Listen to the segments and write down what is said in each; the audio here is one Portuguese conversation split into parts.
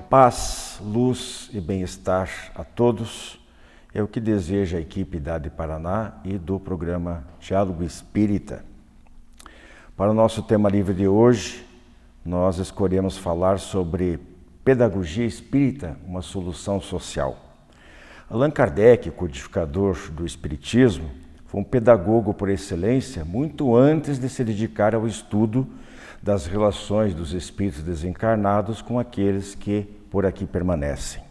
Paz, luz e bem-estar a todos. É o que deseja a equipe da AD Paraná e do programa Diálogo Espírita. Para o nosso tema livre de hoje, nós escolhemos falar sobre pedagogia espírita, uma solução social. Allan Kardec, codificador do Espiritismo, foi um pedagogo por excelência muito antes de se dedicar ao estudo das relações dos espíritos desencarnados com aqueles que por aqui permanecem.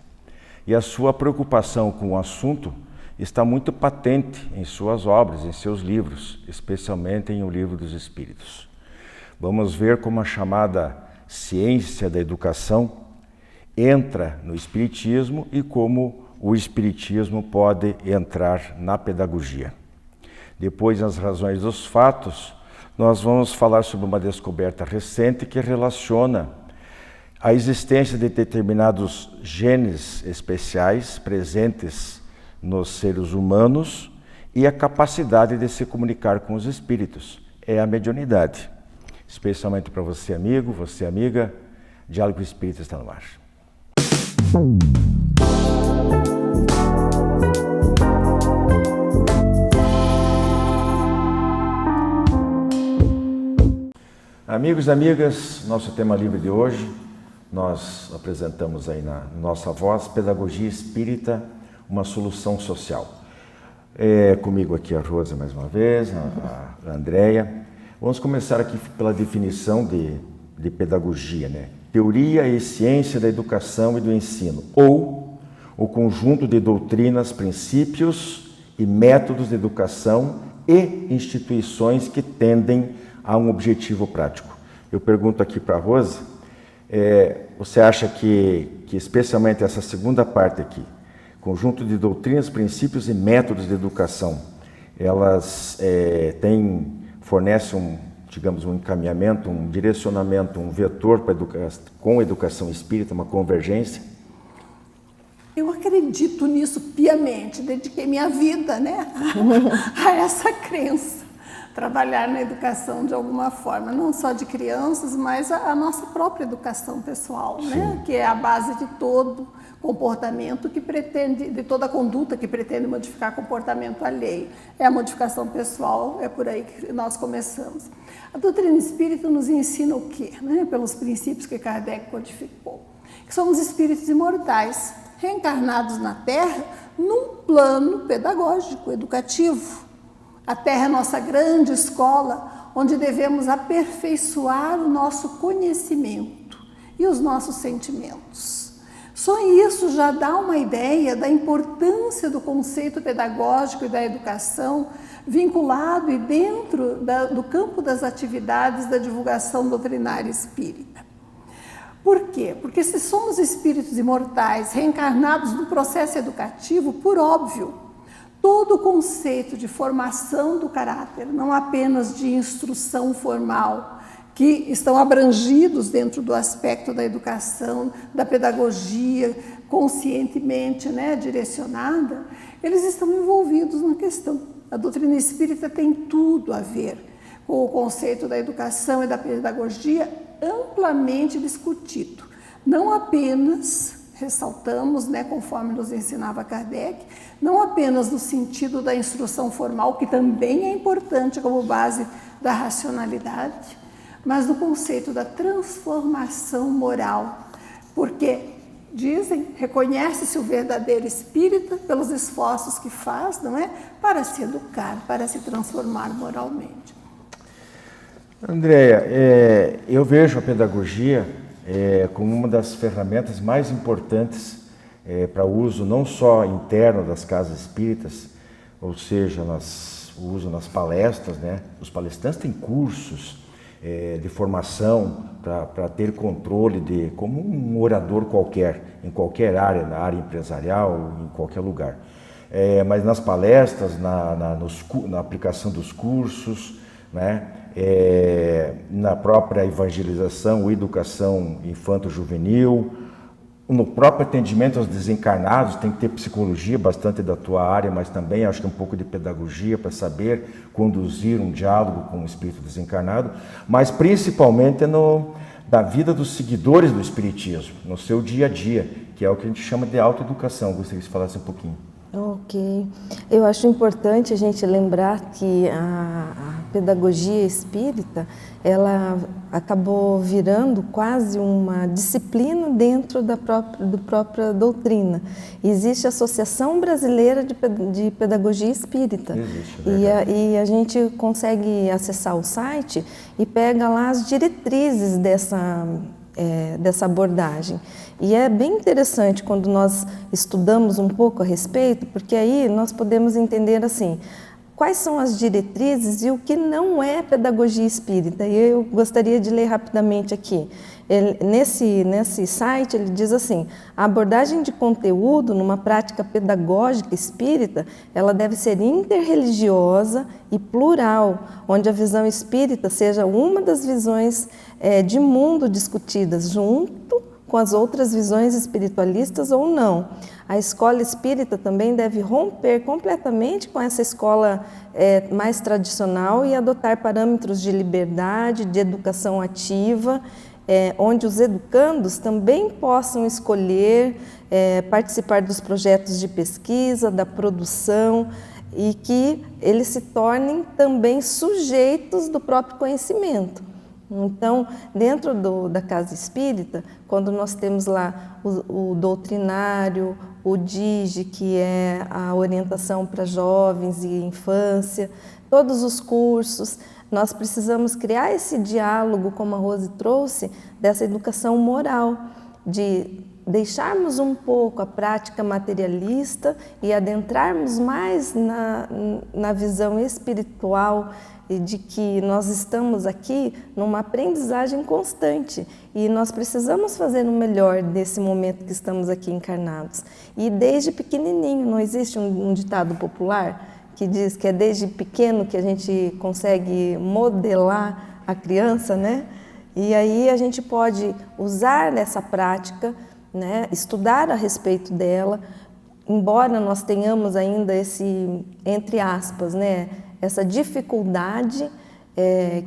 E a sua preocupação com o assunto está muito patente em suas obras, em seus livros, especialmente em O Livro dos Espíritos. Vamos ver como a chamada ciência da educação entra no Espiritismo e como o Espiritismo pode entrar na pedagogia. Depois, nas razões dos fatos, nós vamos falar sobre uma descoberta recente que relaciona a existência de determinados genes especiais presentes nos seres humanos e a capacidade de se comunicar com os espíritos. É a mediunidade. Especialmente para você, amigo, você, amiga, Diálogo Espírita está no ar. Amigos e amigas, nosso tema livre de hoje, nós apresentamos aí na nossa voz, Pedagogia Espírita, uma solução social. Comigo aqui a Rosa mais uma vez, a Andréia. Vamos começar aqui pela definição de pedagogia, né? Teoria e ciência da educação e do ensino, ou o conjunto de doutrinas, princípios e métodos de educação e instituições que tendem a um objetivo prático. Eu pergunto aqui para a Rosa, você acha que especialmente essa segunda parte aqui, conjunto de doutrinas, princípios e métodos de educação, elas fornecem um encaminhamento, um direcionamento, um vetor para com a educação espírita, uma convergência? Eu acredito nisso piamente, dediquei minha vida, né, a essa crença. Trabalhar na educação de alguma forma, não só de crianças, mas a nossa própria educação pessoal, né? Que é a base de todo comportamento que pretende, de toda conduta que pretende modificar comportamento alheio. É a modificação pessoal, é por aí que nós começamos. A doutrina espírita nos ensina o quê? Né? Pelos princípios que Kardec codificou. Que somos espíritos imortais, reencarnados na Terra num plano pedagógico, educativo. A Terra é nossa grande escola, onde devemos aperfeiçoar o nosso conhecimento e os nossos sentimentos. Só isso já dá uma ideia da importância do conceito pedagógico e da educação vinculado e dentro do campo das atividades da divulgação doutrinária espírita. Por quê? Porque se somos espíritos imortais, reencarnados no processo educativo, por óbvio, todo o conceito de formação do caráter, não apenas de instrução formal, que estão abrangidos dentro do aspecto da educação, da pedagogia, conscientemente, né, direcionada, eles estão envolvidos na questão. A doutrina espírita tem tudo a ver com o conceito da educação e da pedagogia amplamente discutido, não apenas, ressaltamos, né, conforme nos ensinava Kardec, não apenas no sentido da instrução formal, que também é importante como base da racionalidade, mas no conceito da transformação moral, porque, dizem, reconhece-se o verdadeiro espírita pelos esforços que faz, não é? Para se educar, para se transformar moralmente. Andréia, eu vejo a pedagogia como uma das ferramentas mais importantes para o uso não só interno das casas espíritas, ou seja, o uso nas palestras, né? Os palestrantes têm cursos de formação para ter controle como um orador qualquer, em qualquer área, na área empresarial, em qualquer lugar. Mas nas palestras, na aplicação dos cursos, né? Na própria evangelização, educação infanto-juvenil, no próprio atendimento aos desencarnados, tem que ter psicologia, bastante da tua área, mas também acho que um pouco de pedagogia para saber conduzir um diálogo com o espírito desencarnado, mas principalmente da vida dos seguidores do Espiritismo, no seu dia a dia, que é o que a gente chama de autoeducação. Gostaria que você falasse um pouquinho. Ok. Eu acho importante a gente lembrar que a pedagogia espírita, ela acabou virando quase uma disciplina dentro da própria doutrina. Existe a Associação Brasileira de Pedagogia Espírita. Existe, e a gente consegue acessar o site e pega lá as diretrizes dessa abordagem. E é bem interessante quando nós estudamos um pouco a respeito, porque aí nós podemos entender assim, quais são as diretrizes e o que não é pedagogia espírita. E eu gostaria de ler rapidamente aqui. Nesse site ele diz assim: a abordagem de conteúdo numa prática pedagógica espírita, ela deve ser interreligiosa e plural, onde a visão espírita seja uma das visões de mundo discutidas junto com as outras visões espiritualistas ou não. A escola espírita também deve romper completamente com essa escola mais tradicional e adotar parâmetros de liberdade, de educação ativa, onde os educandos também possam escolher participar dos projetos de pesquisa, da produção, e que eles se tornem também sujeitos do próprio conhecimento. Então, dentro da casa espírita, quando nós temos lá o doutrinário, o DIGE, que é a orientação para jovens e infância, todos os cursos, nós precisamos criar esse diálogo, como a Rose trouxe, dessa educação moral, de deixarmos um pouco a prática materialista e adentrarmos mais na visão espiritual, e de que nós estamos aqui numa aprendizagem constante e nós precisamos fazer o melhor nesse momento que estamos aqui encarnados. E desde pequenininho, não existe um ditado popular que diz que é desde pequeno que a gente consegue modelar a criança, né? E aí a gente pode usar essa prática, né? Estudar a respeito dela, embora nós tenhamos ainda esse, entre aspas, né? Essa dificuldade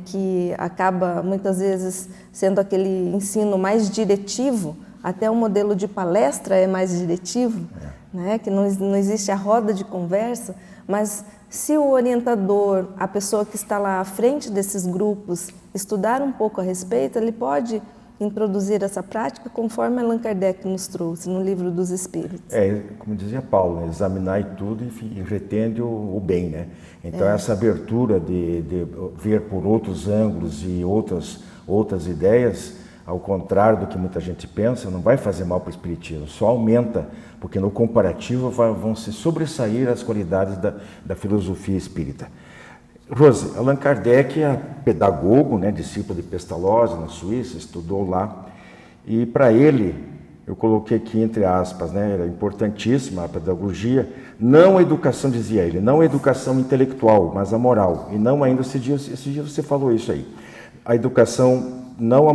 que acaba muitas vezes sendo aquele ensino mais diretivo, até o modelo de palestra é mais diretivo, né? Que não existe a roda de conversa, mas se o orientador, a pessoa que está lá à frente desses grupos, estudar um pouco a respeito, ele pode introduzir essa prática conforme Allan Kardec nos trouxe no Livro dos Espíritos. Como dizia Paulo, né? Examinar tudo e retende o bem, né? Então essa abertura de ver por outros ângulos e outras ideias, ao contrário do que muita gente pensa, não vai fazer mal para o espiritismo, só aumenta, porque no comparativo vão se sobressair as qualidades da filosofia espírita. Rose, Allan Kardec é pedagogo, né, discípulo de Pestalozzi, na Suíça, estudou lá, e para ele, eu coloquei aqui entre aspas, né, era importantíssima a pedagogia, não a educação, dizia ele, não a educação intelectual, mas a moral, e não ainda, esse dia você falou isso aí, a educação não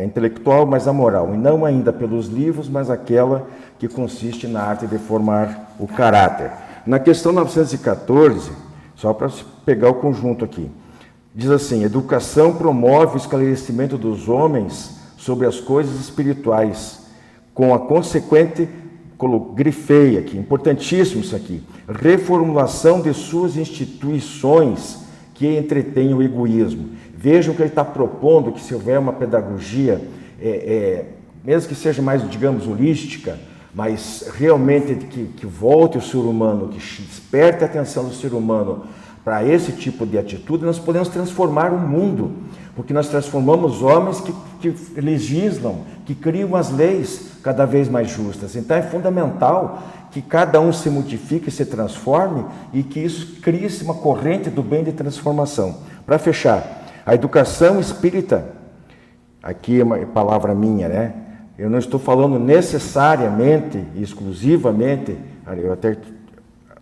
intelectual, mas a moral, e não ainda pelos livros, mas aquela que consiste na arte de formar o caráter. Na questão 914, só para pegar o conjunto aqui, diz assim: educação promove o esclarecimento dos homens sobre as coisas espirituais, com a consequente, grifei aqui, importantíssimo isso aqui, reformulação de suas instituições que entretêm o egoísmo. Vejam que ele está propondo que, se houver uma pedagogia, mesmo que seja mais, digamos, holística, mas realmente que volte o ser humano, que desperte a atenção do ser humano para esse tipo de atitude, nós podemos transformar o mundo, porque nós transformamos homens que legislam, que criam as leis cada vez mais justas. Então é fundamental que cada um se modifique, se transforme e que isso crie-se uma corrente do bem de transformação. Para fechar, a educação espírita, aqui é uma palavra minha, né? Eu não estou falando necessariamente e exclusivamente,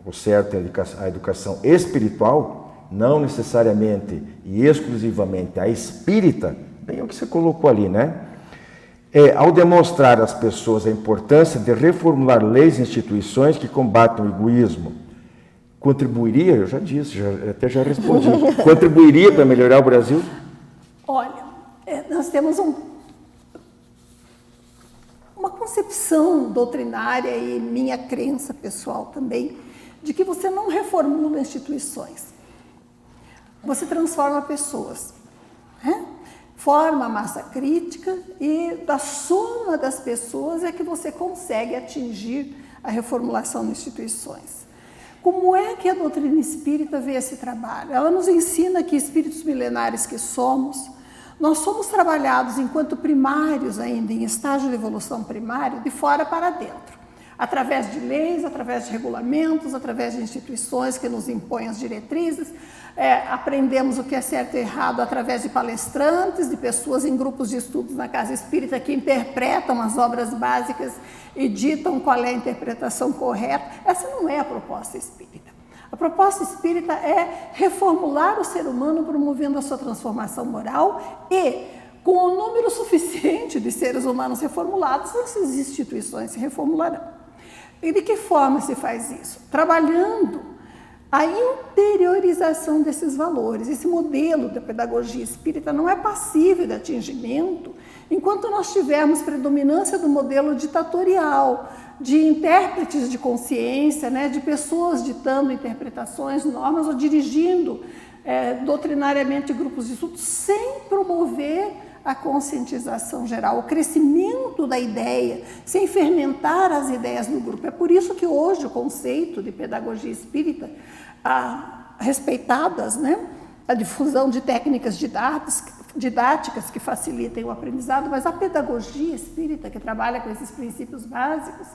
o certo é a educação espiritual, não necessariamente e exclusivamente a espírita, bem o que você colocou ali, né? Ao demonstrar às pessoas a importância de reformular leis e instituições que combatam o egoísmo, contribuiria, eu já disse, até já respondi, contribuiria para melhorar o Brasil? Olha, nós temos concepção doutrinária e minha crença pessoal também, de que você não reformula instituições, você transforma pessoas, né? Forma a massa crítica e da soma das pessoas é que você consegue atingir a reformulação das instituições. Como é que a doutrina espírita vê esse trabalho? Ela nos ensina que espíritos milenares que somos, nós somos trabalhados enquanto primários ainda, em estágio de evolução primário, de fora para dentro. Através de leis, através de regulamentos, através de instituições que nos impõem as diretrizes, aprendemos o que é certo e errado através de palestrantes, de pessoas em grupos de estudos na casa espírita que interpretam as obras básicas e ditam qual é a interpretação correta. Essa não é a proposta espírita. A proposta espírita é reformular o ser humano promovendo a sua transformação moral e, com o número suficiente de seres humanos reformulados, essas instituições se reformularão. E de que forma se faz isso? Trabalhando a interiorização desses valores. Esse modelo da pedagogia espírita não é passível de atingimento enquanto nós tivermos predominância do modelo ditatorial, de intérpretes de consciência, né, de pessoas ditando interpretações, normas ou dirigindo doutrinariamente grupos de estudo, sem promover a conscientização geral, o crescimento da ideia, sem fermentar as ideias no grupo. É por isso que hoje o conceito de pedagogia espírita, respeitadas, né, a difusão de técnicas didáticas que facilitem o aprendizado, mas a pedagogia espírita, que trabalha com esses princípios básicos,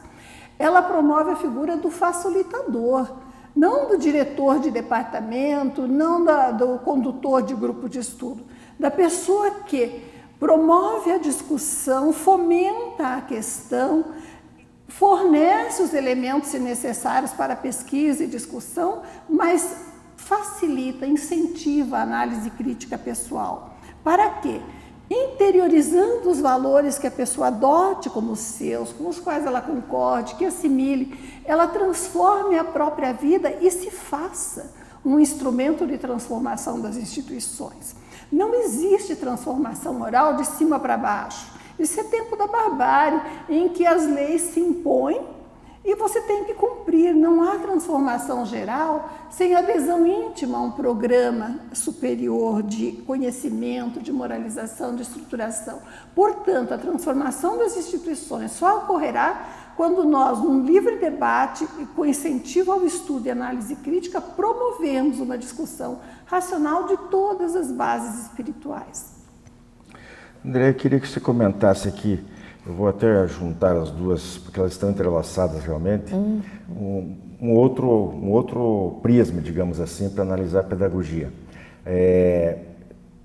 ela promove a figura do facilitador, não do diretor de departamento, não do condutor de grupo de estudo, da pessoa que promove a discussão, fomenta a questão, fornece os elementos necessários para a pesquisa e discussão, mas facilita, incentiva a análise crítica pessoal. Para quê? Interiorizando os valores que a pessoa adote como seus, com os quais ela concorde, que assimile, ela transforme a própria vida e se faça um instrumento de transformação das instituições. Não existe transformação moral de cima para baixo. Isso é tempo da barbárie, em que as leis se impõem e você tem que cumprir. Não há transformação geral sem adesão íntima a um programa superior de conhecimento, de moralização, de estruturação. Portanto, a transformação das instituições só ocorrerá quando nós, num livre debate e com incentivo ao estudo e análise crítica, promovemos uma discussão racional de todas as bases espirituais. André, eu queria que você comentasse aqui, eu vou até juntar as duas, porque elas estão entrelaçadas realmente, um outro prisma, digamos assim, para analisar a pedagogia.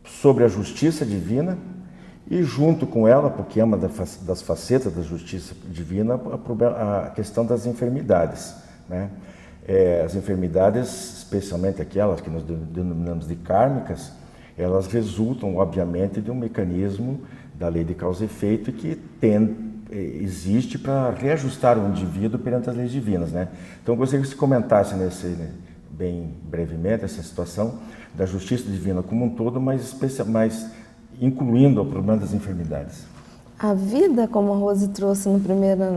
Sobre a justiça divina e junto com ela, porque é uma das facetas da justiça divina, a questão das enfermidades, né? As enfermidades, especialmente aquelas que nós denominamos de kármicas, elas resultam, obviamente, de um mecanismo da lei de causa e efeito que existe para reajustar o indivíduo perante as leis divinas, né? Então, eu gostaria que você comentasse bem brevemente essa situação da justiça divina como um todo, mas incluindo o problema das enfermidades. A vida, como a Rose trouxe na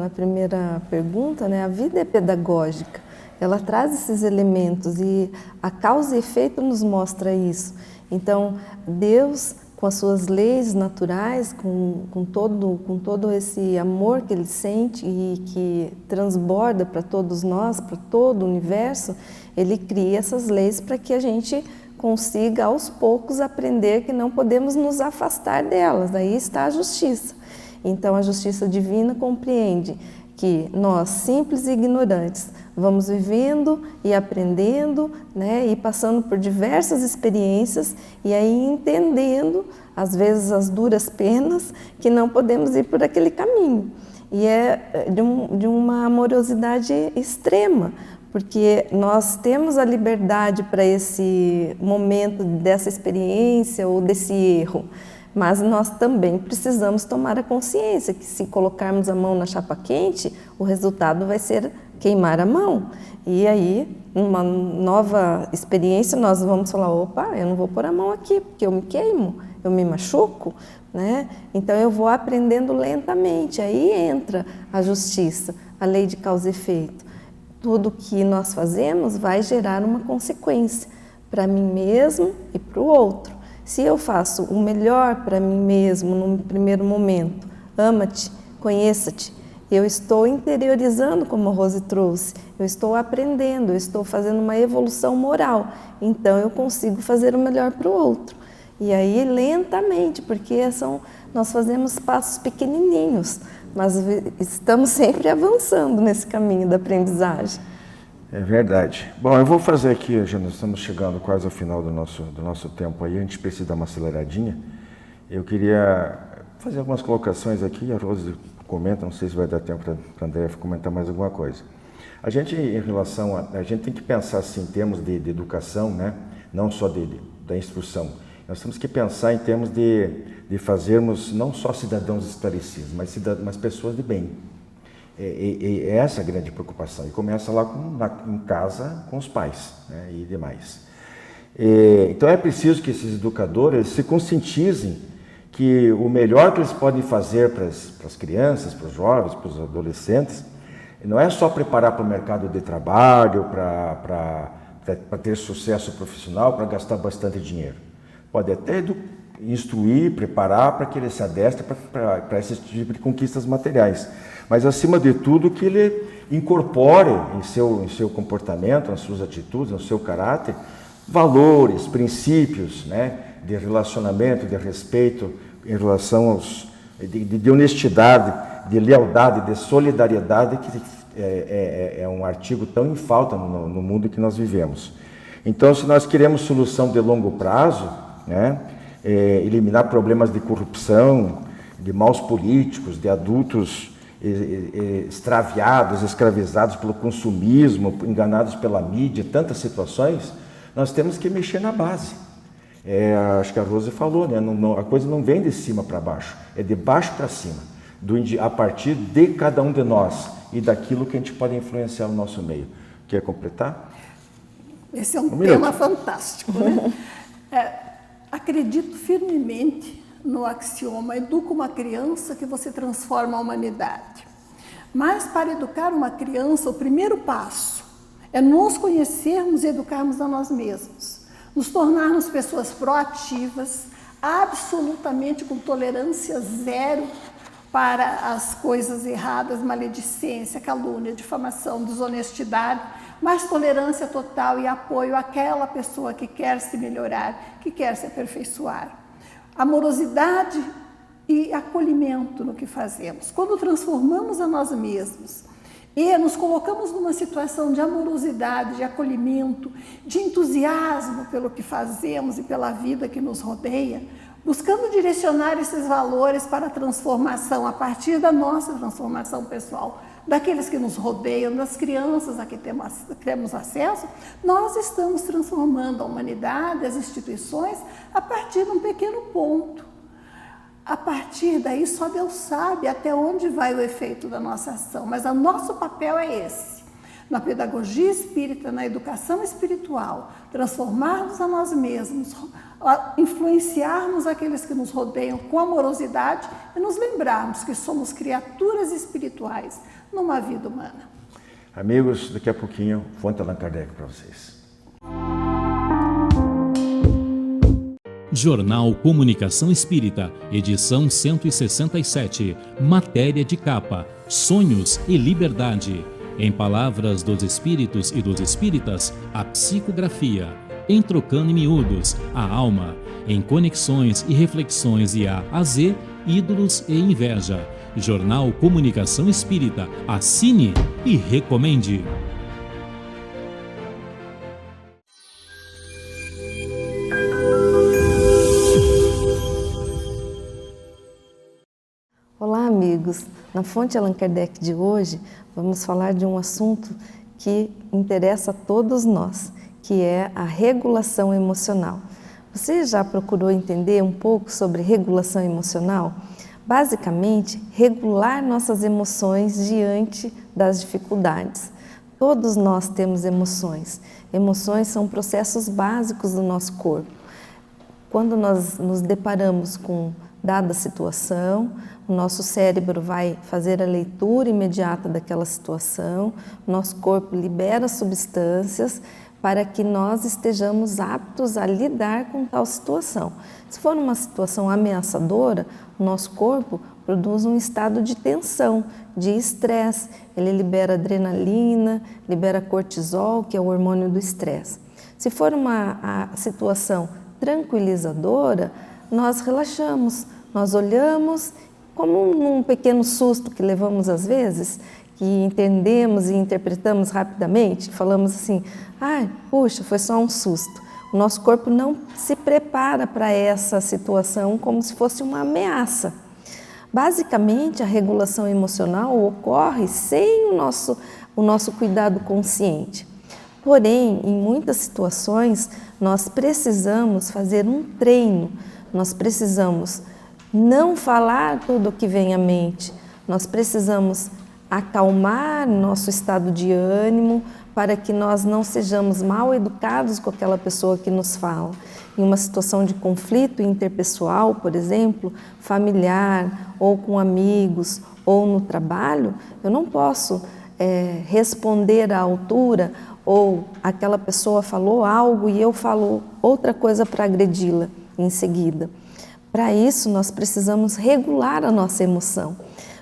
primeira pergunta, né? A vida é pedagógica. Ela traz esses elementos e a causa e efeito nos mostra isso. Então, Deus, com as suas leis naturais, com todo esse amor que Ele sente e que transborda para todos nós, para todo o universo, Ele cria essas leis para que a gente consiga, aos poucos, aprender que não podemos nos afastar delas. Aí está a justiça. Então, a justiça divina compreende que nós, simples e ignorantes, vamos vivendo e aprendendo, né, e passando por diversas experiências e aí entendendo, às vezes as duras penas, que não podemos ir por aquele caminho. E é de uma amorosidade extrema, porque nós temos a liberdade para esse momento dessa experiência ou desse erro, mas nós também precisamos tomar a consciência que se colocarmos a mão na chapa quente, o resultado vai ser queimar a mão. E aí, numa nova experiência, nós vamos falar, opa, eu não vou pôr a mão aqui, porque eu me queimo, eu me machuco, né? Então eu vou aprendendo lentamente, aí entra a justiça, a lei de causa e efeito. Tudo que nós fazemos vai gerar uma consequência para mim mesmo e para o outro. Se eu faço o melhor para mim mesmo no primeiro momento, ama-te, conheça-te, eu estou interiorizando, como a Rose trouxe, eu estou aprendendo, eu estou fazendo uma evolução moral, então eu consigo fazer o melhor para o outro. E aí lentamente, porque nós fazemos passos pequenininhos, mas estamos sempre avançando nesse caminho da aprendizagem. É verdade. Bom, eu vou fazer aqui, já nós estamos chegando quase ao final do nosso tempo aí, a gente precisa dar uma aceleradinha. Eu queria fazer algumas colocações aqui, a Rose comenta, não sei se vai dar tempo para a Andréia comentar mais alguma coisa. A gente, em relação a gente tem que pensar assim, em termos de educação, né? Não só da instrução. Nós temos que pensar em termos de fazermos não só cidadãos esclarecidos, mas pessoas de bem. É essa a grande preocupação. E começa lá em casa com os pais, né, e demais. Então é preciso que esses educadores se conscientizem que o melhor que eles podem fazer para as crianças, para os jovens, para os adolescentes, não é só preparar para o mercado de trabalho, para ter sucesso profissional, para gastar bastante dinheiro. Pode até instruir, preparar para que ele se adestre para esse tipo de conquistas materiais. Mas, acima de tudo, que ele incorpore em seu comportamento, nas suas atitudes, no seu caráter, valores, princípios, né, de relacionamento, de respeito em relação de honestidade, de lealdade, de solidariedade, que é um artigo tão em falta no mundo que nós vivemos. Então, se nós queremos solução de longo prazo, né, eliminar problemas de corrupção, de maus políticos, de adultos extraviados, escravizados pelo consumismo, enganados pela mídia, tantas situações, nós temos que mexer na base. Acho que a Rose falou, né? A coisa não vem de cima para baixo, é de baixo para cima, a partir de cada um de nós e daquilo que a gente pode influenciar no nosso meio. Quer completar? Esse é um tema fantástico, né? Acredito firmemente no axioma, educa uma criança que você transforma a humanidade. Mas para educar uma criança, o primeiro passo é nos conhecermos e educarmos a nós mesmos. Nos tornarmos pessoas proativas, absolutamente com tolerância zero para as coisas erradas, maledicência, calúnia, difamação, desonestidade, mas tolerância total e apoio àquela pessoa que quer se melhorar, que quer se aperfeiçoar. Amorosidade e acolhimento no que fazemos. Quando transformamos a nós mesmos e nos colocamos numa situação de amorosidade, de acolhimento, de entusiasmo pelo que fazemos e pela vida que nos rodeia, buscando direcionar esses valores para a transformação, a partir da nossa transformação pessoal, daqueles que nos rodeiam, das crianças a que temos acesso, nós estamos transformando a humanidade, as instituições, a partir de um pequeno ponto. A partir daí, só Deus sabe até onde vai o efeito da nossa ação, mas o nosso papel é esse. Na pedagogia espírita, na educação espiritual, transformarmos a nós mesmos, influenciarmos aqueles que nos rodeiam com amorosidade e nos lembrarmos que somos criaturas espirituais numa vida humana. Amigos, daqui a pouquinho, Fonte Allan Kardec para vocês. Jornal Comunicação Espírita, edição 167, matéria de capa, Sonhos e Liberdade. Em palavras dos Espíritos e dos Espíritas, a psicografia. Em Trocando em Miúdos, a alma. Em Conexões e Reflexões e A Z, Ídolos e Inveja. Jornal Comunicação Espírita, assine e recomende. Olá, amigos. Na Fonte Allan Kardec de hoje, vamos falar de um assunto que interessa a todos nós, que é a regulação emocional. Você já procurou entender um pouco sobre regulação emocional? Basicamente, regular nossas emoções diante das dificuldades. Todos nós temos emoções. Emoções são processos básicos do nosso corpo. Quando nós nos deparamos com dada a situação, o nosso cérebro vai fazer a leitura imediata daquela situação, o nosso corpo libera substâncias para que nós estejamos aptos a lidar com tal situação. Se for uma situação ameaçadora, o nosso corpo produz um estado de tensão, de estresse. Ele libera adrenalina, libera cortisol, que é o hormônio do estresse. Se for uma situação tranquilizadora, nós relaxamos, nós olhamos como um pequeno susto que levamos às vezes, que entendemos e interpretamos rapidamente, falamos assim, puxa, foi só um susto. O nosso corpo não se prepara para essa situação como se fosse uma ameaça. Basicamente, a regulação emocional ocorre sem o nosso cuidado consciente. Porém, em muitas situações, nós precisamos fazer um treino, nós precisamos não falar tudo o que vem à mente, nós precisamos acalmar nosso estado de ânimo para que nós não sejamos mal educados com aquela pessoa que nos fala. Em uma situação de conflito interpessoal, por exemplo, familiar, ou com amigos, ou no trabalho, eu não posso responder à altura, ou aquela pessoa falou algo e eu falo outra coisa para agredi-la em seguida. Para isso, nós precisamos regular a nossa emoção.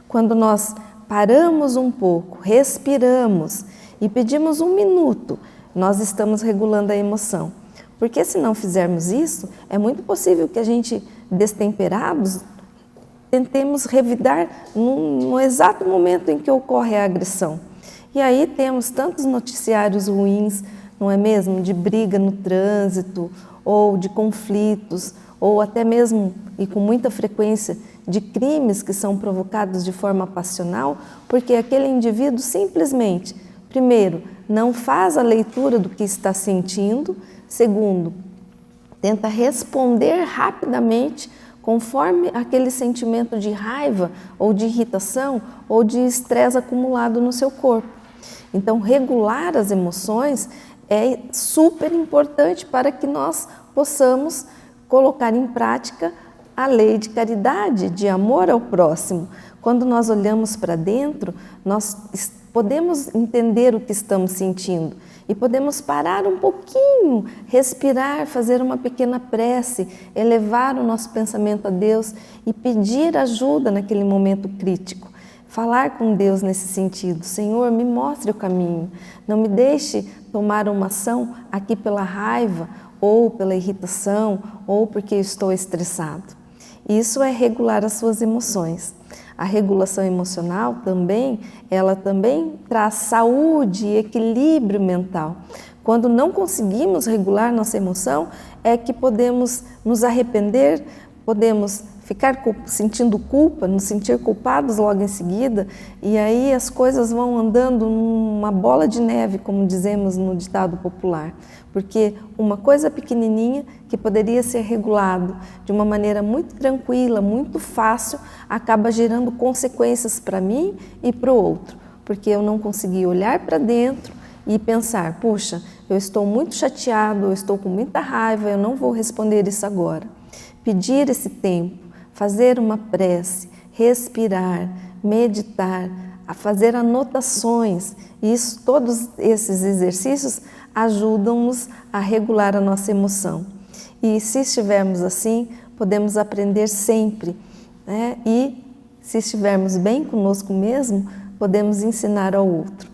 Quando nós paramos um pouco, respiramos e pedimos um minuto, nós estamos regulando a emoção. Porque se não fizermos isso, é muito possível que a gente, destemperados, tentemos revidar no exato momento em que ocorre a agressão. E aí temos tantos noticiários ruins, não é mesmo? De briga no trânsito, ou de conflitos, ou até mesmo, e com muita frequência, de crimes que são provocados de forma passional, porque aquele indivíduo simplesmente, primeiro, não faz a leitura do que está sentindo, segundo, tenta responder rapidamente conforme aquele sentimento de raiva ou de irritação ou de estresse acumulado no seu corpo. Então, regular as emoções é super importante para que nós possamos colocar em prática a lei de caridade, de amor ao próximo. Quando nós olhamos para dentro, nós podemos entender o que estamos sentindo e podemos parar um pouquinho, respirar, fazer uma pequena prece, elevar o nosso pensamento a Deus e pedir ajuda naquele momento crítico. Falar com Deus nesse sentido, Senhor, me mostre o caminho, não me deixe tomar uma ação aqui pela raiva ou pela irritação ou porque estou estressado. Isso é regular as suas emoções. A regulação emocional ela também traz saúde e equilíbrio mental. Quando não conseguimos regular nossa emoção, é que podemos nos arrepender, podemos ficar sentindo culpa, nos sentir culpados logo em seguida, e aí as coisas vão andando numa bola de neve, como dizemos no ditado popular, porque uma coisa pequenininha que poderia ser regulado de uma maneira muito tranquila, muito fácil, acaba gerando consequências para mim e para o outro, porque eu não consegui olhar para dentro e pensar, puxa, eu estou muito chateado, eu estou com muita raiva, eu não vou responder isso agora. Pedir esse tempo, fazer uma prece, respirar, meditar, a fazer anotações. Todos esses exercícios ajudam-nos a regular a nossa emoção. E se estivermos assim, podemos aprender sempre, né? E se estivermos bem conosco mesmo, podemos ensinar ao outro.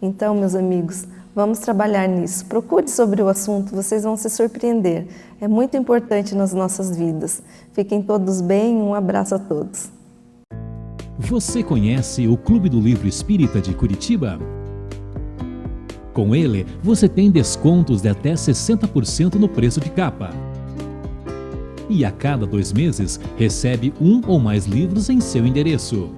Então, meus amigos, vamos trabalhar nisso. Procure sobre o assunto, vocês vão se surpreender. É muito importante nas nossas vidas. Fiquem todos bem, um abraço a todos. Você conhece o Clube do Livro Espírita de Curitiba? Com ele, você tem descontos de até 60% no preço de capa. E a cada 2 meses, recebe 1 ou mais livros em seu endereço.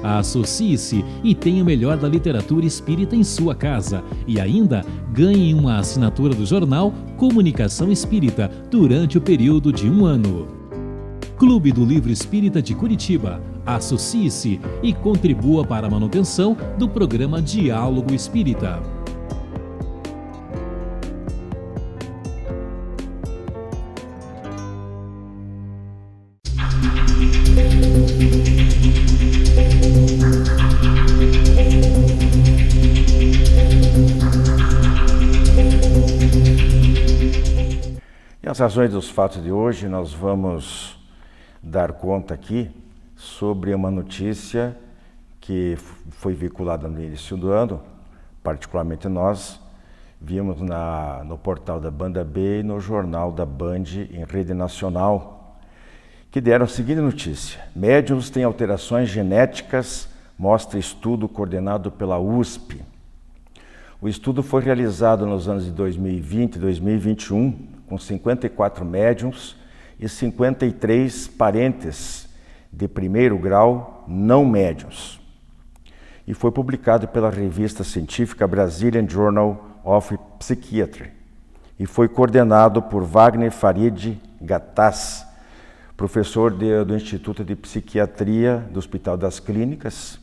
Associe-se e tenha o melhor da literatura espírita em sua casa e ainda ganhe uma assinatura do jornal Comunicação Espírita durante o período de 1 ano. Clube do Livro Espírita de Curitiba. Associe-se e contribua para a manutenção do programa Diálogo Espírita. As razões dos fatos de hoje, nós vamos dar conta aqui sobre uma notícia que foi veiculada no início do ano, particularmente nós vimos no portal da Banda B e no jornal da Band em rede nacional, que deram a seguinte notícia: médiuns têm alterações genéticas, mostra estudo coordenado pela USP. O estudo foi realizado nos anos de 2020 e 2021, com 54 médiuns e 53 parentes de primeiro grau não médiuns. E foi publicado pela revista científica Brazilian Journal of Psychiatry. E foi coordenado por Wagner Farid Gattas, professor do Instituto de Psiquiatria do Hospital das Clínicas,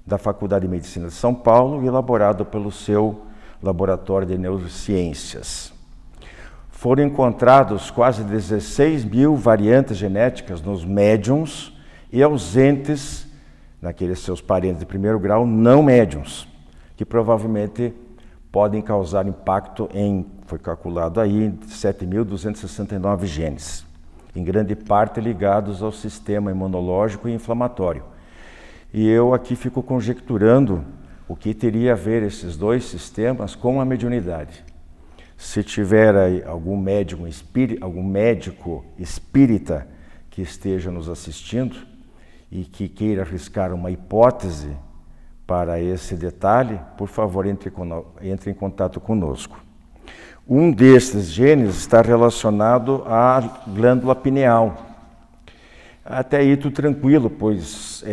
da Faculdade de Medicina de São Paulo, e elaborado pelo seu Laboratório de Neurociências. Foram encontrados quase 16 mil variantes genéticas nos médiums e ausentes naqueles seus parentes de primeiro grau não médiums, que provavelmente podem causar impacto foi calculado aí, em 7.269 genes, em grande parte ligados ao sistema imunológico e inflamatório. E eu aqui fico conjecturando o que teria a ver esses dois sistemas com a mediunidade. Se tiver aí algum médico espírita que esteja nos assistindo e que queira arriscar uma hipótese para esse detalhe, por favor, entre em contato conosco. Um desses genes está relacionado à glândula pineal. Até aí tudo tranquilo, pois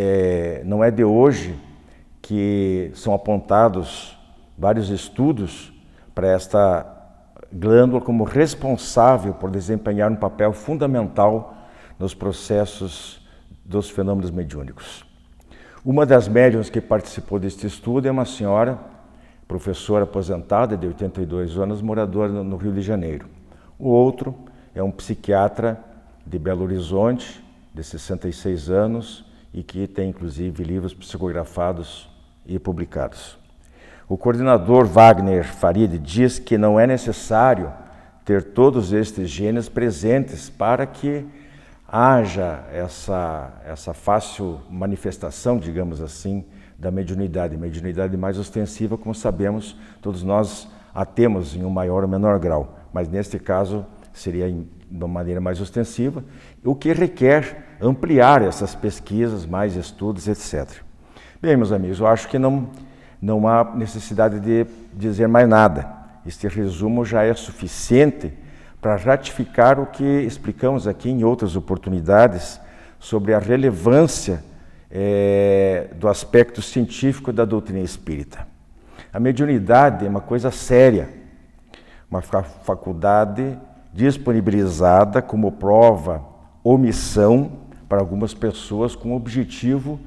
não é de hoje que são apontados vários estudos para esta glândula como responsável por desempenhar um papel fundamental nos processos dos fenômenos mediúnicos. Uma das médiuns que participou deste estudo é uma senhora, professora aposentada de 82 anos, moradora no Rio de Janeiro. O outro é um psiquiatra de Belo Horizonte, de 66 anos, e que tem inclusive livros psicografados e publicados. O coordenador Wagner Farid diz que não é necessário ter todos estes genes presentes para que haja essa fácil manifestação, digamos assim, da mediunidade. Mediunidade mais ostensiva, como sabemos, todos nós a temos em um maior ou menor grau, mas neste caso seria de uma maneira mais ostensiva, o que requer ampliar essas pesquisas, mais estudos, etc. Bem, meus amigos, eu acho que não há necessidade de dizer mais nada. Este resumo já é suficiente para ratificar o que explicamos aqui em outras oportunidades sobre a relevância do aspecto científico da doutrina espírita. A mediunidade é uma coisa séria, uma faculdade disponibilizada como prova ou missão para algumas pessoas com o objetivo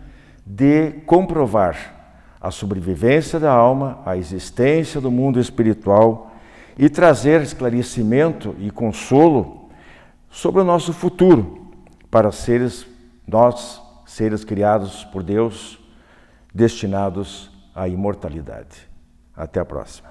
de comprovar a sobrevivência da alma, a existência do mundo espiritual e trazer esclarecimento e consolo sobre o nosso futuro para nós, seres criados por Deus, destinados à imortalidade. Até a próxima.